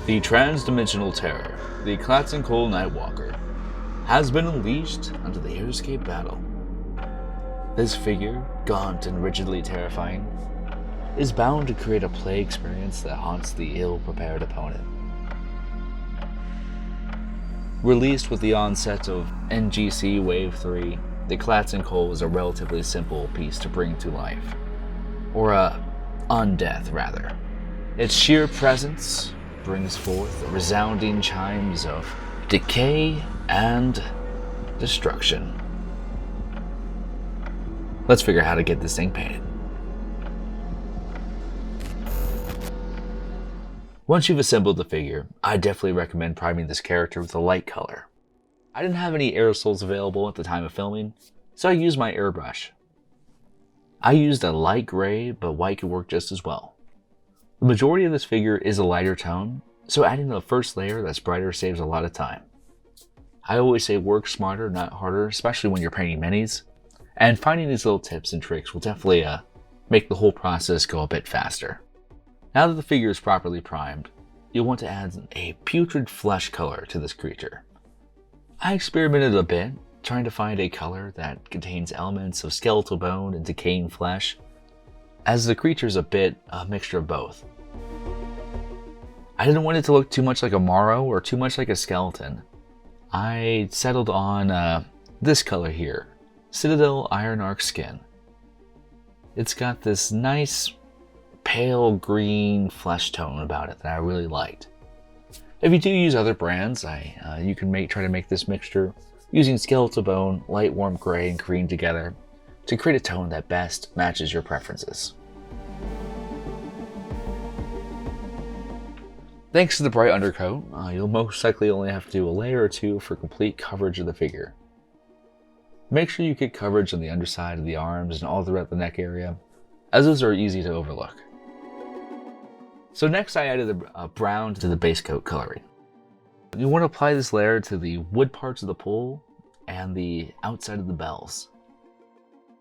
The trans-dimensional terror, the Klatzenkoll Nightwalker, has been unleashed onto the HeroScape battle. This figure, gaunt and rigidly terrifying, is bound to create a play experience that haunts the ill-prepared opponent. Released with the onset of NGC Wave 3, the Klatzenkoll is a relatively simple piece to bring to life. Or undeath, rather. Its sheer presence brings forth the resounding chimes of decay and destruction. Let's figure out how to get this thing painted. Once you've assembled the figure, I definitely recommend priming this character with a light color. I didn't have any aerosols available at the time of filming, so I used my airbrush. I used a light gray, but white could work just as well. The majority of this figure is a lighter tone, so adding the first layer that's brighter saves a lot of time. I always say work smarter, not harder, especially when you're painting minis, and finding these little tips and tricks will definitely make the whole process go a bit faster. Now that the figure is properly primed, you'll want to add a putrid flesh color to this creature. I experimented a bit, trying to find a color that contains elements of skeletal bone and decaying flesh, as the creature's a bit a mixture of both. I didn't want it to look too much like a Morrow or too much like a skeleton. I settled on this color here, Citadel Ironarch Skin. It's got this nice pale green flesh tone about it that I really liked. If you do use other brands, you can try to make this mixture using skeletal bone, light warm gray, and green together to create a tone that best matches your preferences. Thanks to the bright undercoat, you'll most likely only have to do a layer or two for complete coverage of the figure. Make sure you get coverage on the underside of the arms and all throughout the neck area, as those are easy to overlook. So next I added a brown to the base coat coloring. You want to apply this layer to the wood parts of the pole and the outside of the bells.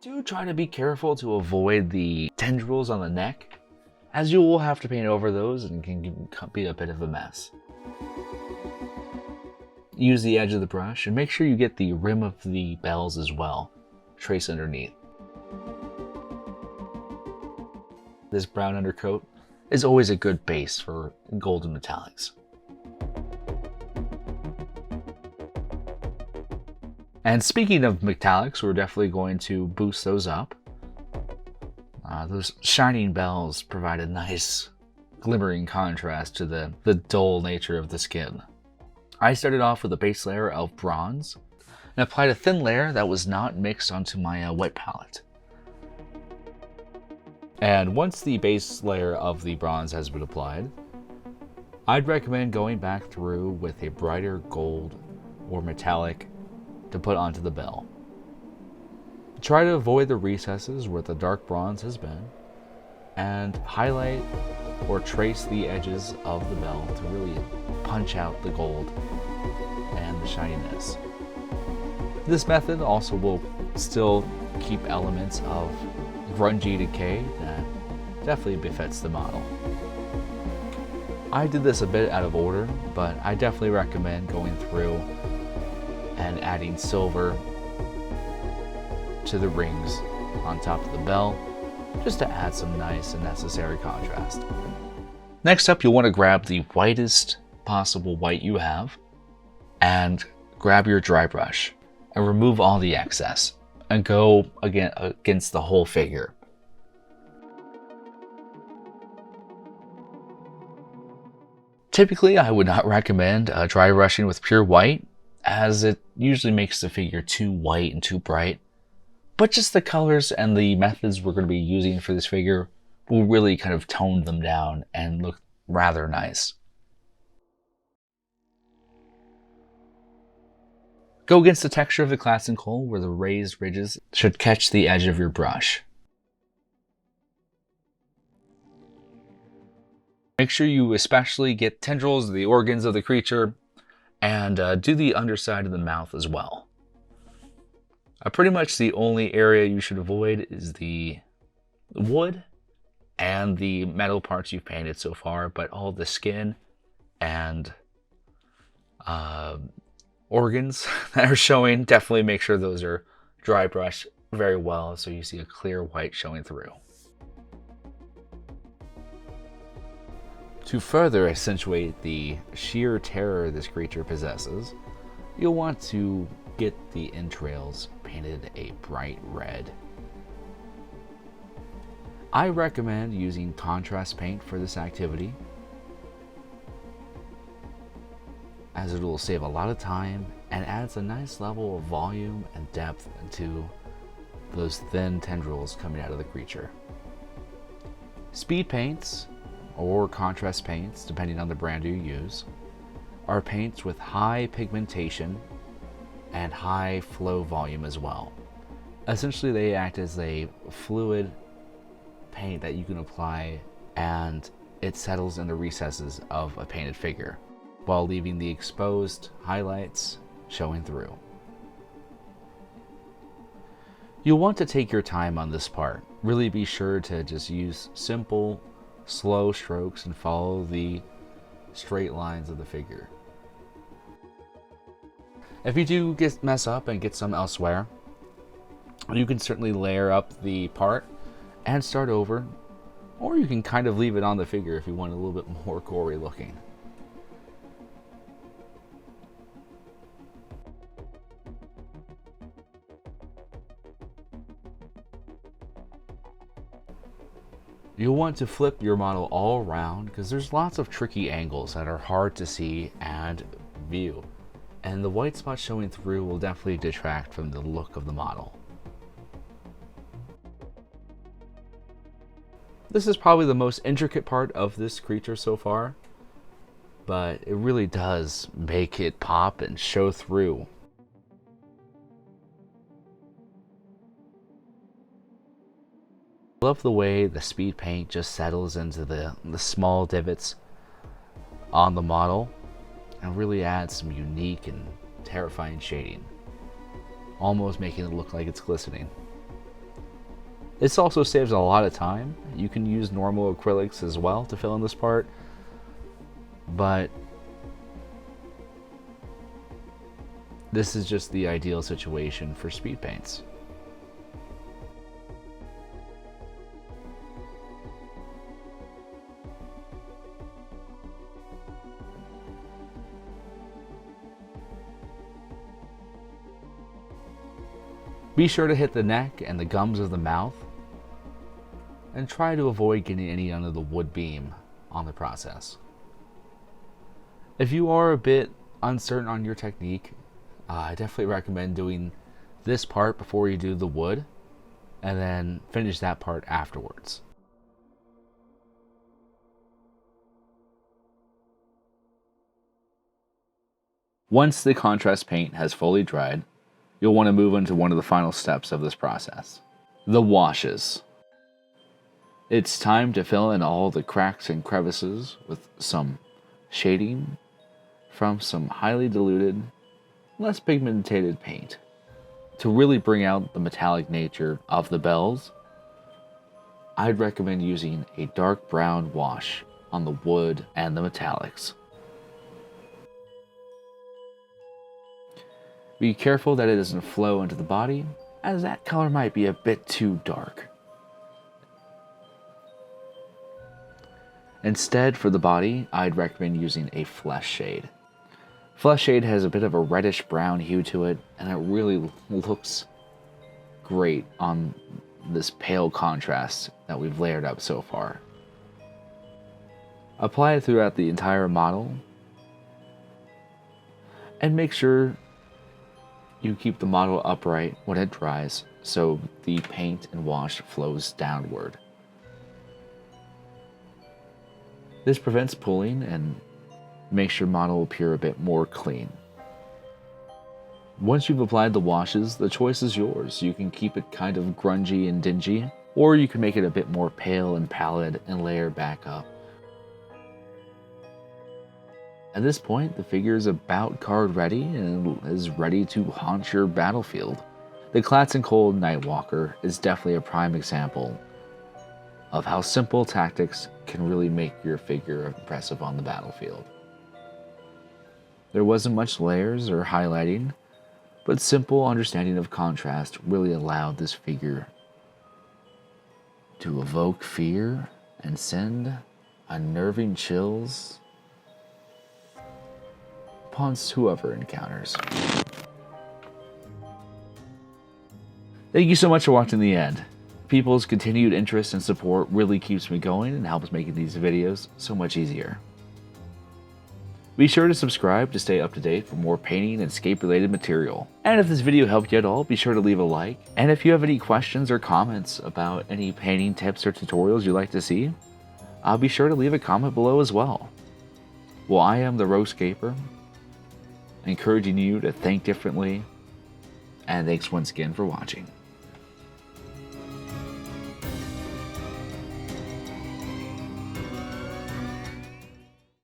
Do try to be careful to avoid the tendrils on the neck, as you will have to paint over those and can be a bit of a mess. Use the edge of the brush and make sure you get the rim of the bells as well. Trace underneath. This brown undercoat is always a good base for golden metallics. And speaking of metallics, we're definitely going to boost those up. Those shining bells provide a nice glimmering contrast to the dull nature of the skin. I started off with a base layer of bronze and applied a thin layer that was not mixed onto my wet palette. And once the base layer of the bronze has been applied, I'd recommend going back through with a brighter gold or metallic to put onto the bell. Try to avoid the recesses where the dark bronze has been, and highlight or trace the edges of the bell to really punch out the gold and the shininess. This method also will still keep elements of grungy decay that definitely befits the model. I did this a bit out of order, but I definitely recommend going through and adding silver to the rings on top of the bell, just to add some nice and necessary contrast. Next up, you'll want to grab the whitest possible white you have and grab your dry brush and remove all the excess and go against the whole figure. Typically, I would not recommend dry brushing with pure white, as it usually makes the figure too white and too bright. But just the colors and the methods we're going to be using for this figure will really kind of tone them down and look rather nice. Go against the texture of the Klatzenkoll where the raised ridges should catch the edge of your brush. Make sure you especially get tendrils of the organs of the creature and do the underside of the mouth as well. Pretty much the only area you should avoid is the wood and the metal parts you've painted so far, but all the skin and organs that are showing. Definitely make sure those are dry brushed very well so you see a clear white showing through. To further accentuate the sheer terror this creature possesses, you'll want to get the entrails painted a bright red. I recommend using contrast paint for this activity, as it will save a lot of time and adds a nice level of volume and depth into those thin tendrils coming out of the creature. Speed paints, or contrast paints, depending on the brand you use, are paints with high pigmentation and high flow volume as well. Essentially, they act as a fluid paint that you can apply, and it settles in the recesses of a painted figure while leaving the exposed highlights showing through. You'll want to take your time on this part. Really be sure to just use simple, slow strokes and follow the straight lines of the figure. If you do mess up and get some elsewhere, you can certainly layer up the part and start over, or you can kind of leave it on the figure if you want a little bit more gory looking. You'll want to flip your model all around because there's lots of tricky angles that are hard to see and view, and the white spots showing through will definitely detract from the look of the model. This is probably the most intricate part of this creature so far, but it really does make it pop and show through. I love the way the speed paint just settles into the small divots on the model and really adds some unique and terrifying shading, almost making it look like it's glistening. This also saves a lot of time. You can use normal acrylics as well to fill in this part, but this is just the ideal situation for speed paints. Be sure to hit the neck and the gums of the mouth, and try to avoid getting any under the wood beam on the process. If you are a bit uncertain on your technique, I definitely recommend doing this part before you do the wood, and then finish that part afterwards. Once the contrast paint has fully dried, you'll want to move into one of the final steps of this process, the washes. It's time to fill in all the cracks and crevices with some shading from some highly diluted, less pigmented paint. To really bring out the metallic nature of the bells, I'd recommend using a dark brown wash on the wood and the metallics. Be careful that it doesn't flow into the body, as that color might be a bit too dark. Instead, for the body, I'd recommend using a flesh shade. Flesh shade has a bit of a reddish brown hue to it, and it really looks great on this pale contrast that we've layered up so far. Apply it throughout the entire model, and make sure you keep the model upright when it dries so the paint and wash flows downward. This prevents pooling and makes your model appear a bit more clean. Once you've applied the washes, the choice is yours. You can keep it kind of grungy and dingy, or you can make it a bit more pale and pallid and layer back up. At this point, the figure is about card ready and is ready to haunt your battlefield. The Klatzenkoll Nightwalker is definitely a prime example of how simple tactics can really make your figure impressive on the battlefield. There wasn't much layers or highlighting, but simple understanding of contrast really allowed this figure to evoke fear and send unnerving chills upon whoever encounters. Thank you so much for watching the end. People's continued interest and support really keeps me going and helps making these videos so much easier. Be sure to subscribe to stay up to date for more painting and scape related material. And if this video helped you at all, be sure to leave a like. And if you have any questions or comments about any painting tips or tutorials you'd like to see, I'll be sure to leave a comment below as well. Well, I am the HeroScaper, encouraging you to think differently, and thanks once again for watching.